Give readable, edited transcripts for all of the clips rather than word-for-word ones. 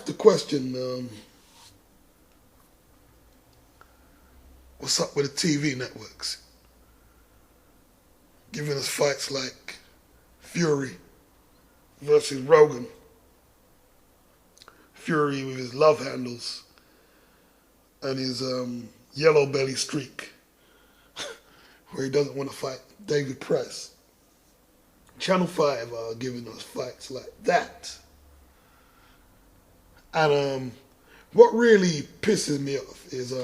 have to question what's up with the TV networks, giving us fights like Fury versus Rogan. Fury with his love handles and his yellow belly streak, where he doesn't want to fight David Price. Channel 5 are giving us fights like that. And what really pisses me off is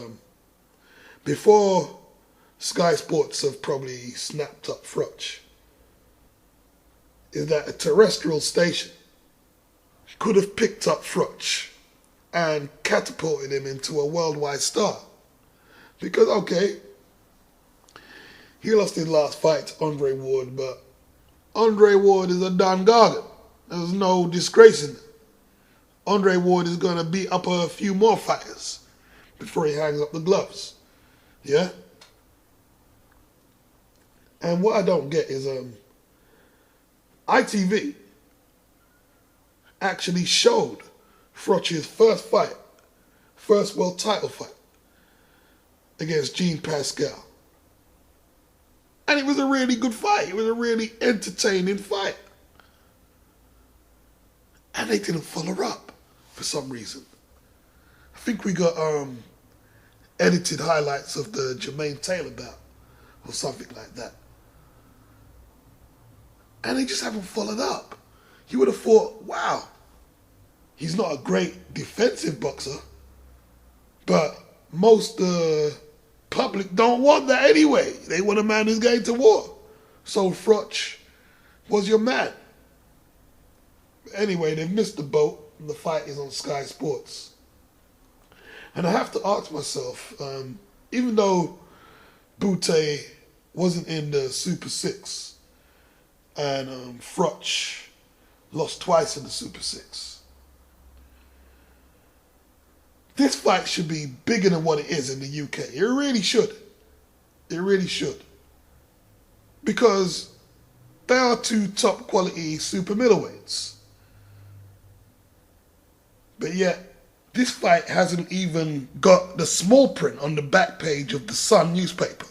before Sky Sports have probably snapped up Froch, is that a terrestrial station could have picked up Froch and catapulted him into a worldwide star. Because, okay, he lost his last fight to Andre Ward, but Andre Ward is a Don Gargan. There's no disgrace in it. Andre Ward is going to beat up a few more fighters before he hangs up the gloves. Yeah? And what I don't get is ITV actually showed Froch's first world title fight against Jean Pascal. And it was a really good fight. It was a really entertaining fight. And they didn't follow up for some reason. I think we got edited highlights of the Jermaine Taylor bout or something like that. And they just haven't followed up. You would have thought, wow, he's not a great defensive boxer, but most public don't want that anyway. They want a man who's going to war. So Froch was your man. Anyway, they've missed the boat, and the fight is on Sky Sports. And I have to ask myself, even though Bute wasn't in the Super 6, and Froch lost twice in the Super 6, this fight should be bigger than what it is in the UK. It really should. It really should. Because they are two top quality super middleweights. But yet, this fight hasn't even got the small print on the back page of the Sun newspaper,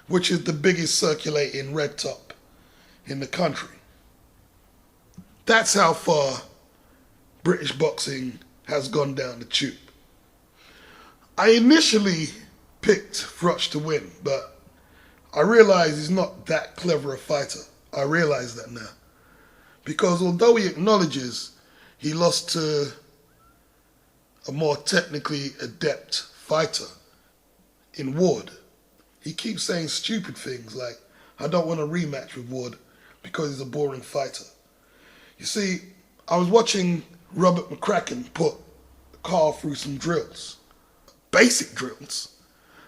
which is the biggest circulating red top in the country. That's how far British boxing has gone down the tube. I initially picked Froch to win, but I realize he's not that clever a fighter. I realize that now. Because although he acknowledges he lost to a more technically adept fighter in Ward, he keeps saying stupid things like, I don't want a rematch with Ward because he's a boring fighter. You see, I was watching Robert McCracken put Carl through some drills. Basic drills,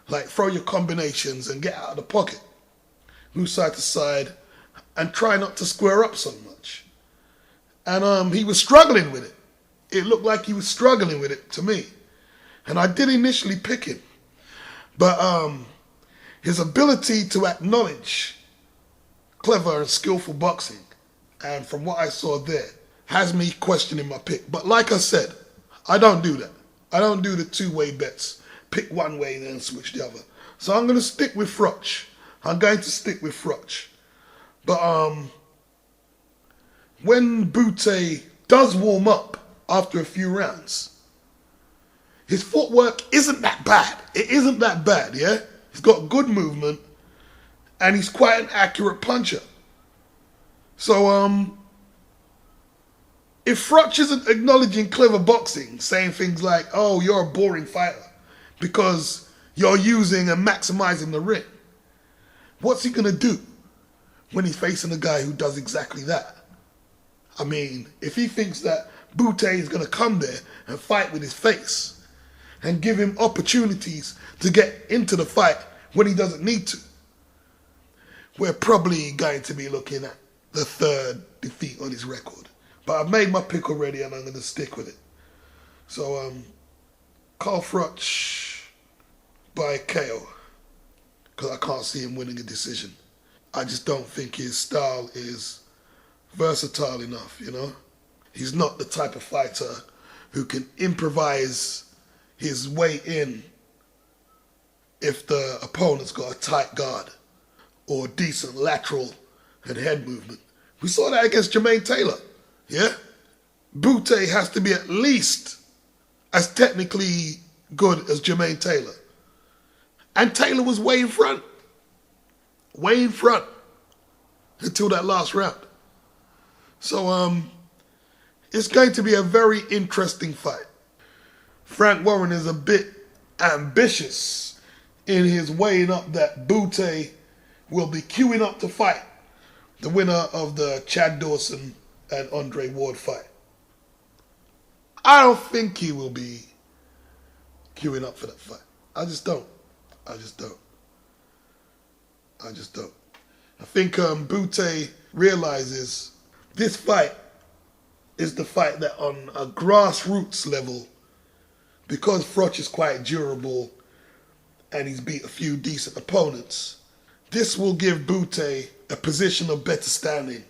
like throw your combinations and get out of the pocket, move side to side, and try not to square up so much. And he was struggling with it. It looked like he was struggling with it to me. And I did initially pick him. But his ability to acknowledge clever and skillful boxing, and from what I saw there, has me questioning my pick. But like I said, I don't do that. I don't do the two-way bets. Pick one way then switch the other. So I'm going to stick with Froch. I'm going to stick with Froch. But when Bute does warm up after a few rounds, his footwork isn't that bad. It isn't that bad, yeah? He's got good movement and he's quite an accurate puncher. So if Froch isn't acknowledging clever boxing, saying things like, oh, you're a boring fighter because you're using and maximizing the ring, what's he going to do when he's facing a guy who does exactly that? I mean, if he thinks that Bute is going to come there and fight with his face and give him opportunities to get into the fight when he doesn't need to, we're probably going to be looking at the third defeat on his record. But I've made my pick already and I'm going to stick with it. So, Carl Froch by KO. Because I can't see him winning a decision. I just don't think his style is versatile enough, you know? He's not the type of fighter who can improvise his way in if the opponent's got a tight guard or decent lateral and head movement. We saw that against Jermaine Taylor, yeah? Bute has to be at least as technically good as Jermaine Taylor. And Taylor was way in front until that last round. So it's going to be a very interesting fight. Frank Warren is a bit ambitious in his weighing up that Bute will be queuing up to fight the winner of the Chad Dawson and Andre Ward fight. I don't think he will be queuing up for that fight. I just don't. I think Bute realizes this fight is the fight that on a grassroots level, because Froch is quite durable and he's beat a few decent opponents, this will give Bute a position of better standing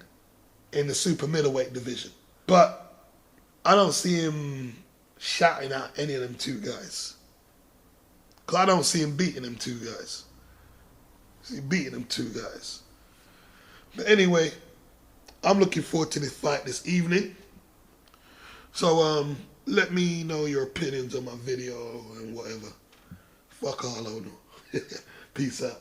in the super middleweight division. But I don't see him shouting out any of them two guys. Because I don't see him beating them two guys. I see him beating them two guys. But anyway, I'm looking forward to this fight this evening. So let me know your opinions on my video and whatever. Fuck all I know. Peace out.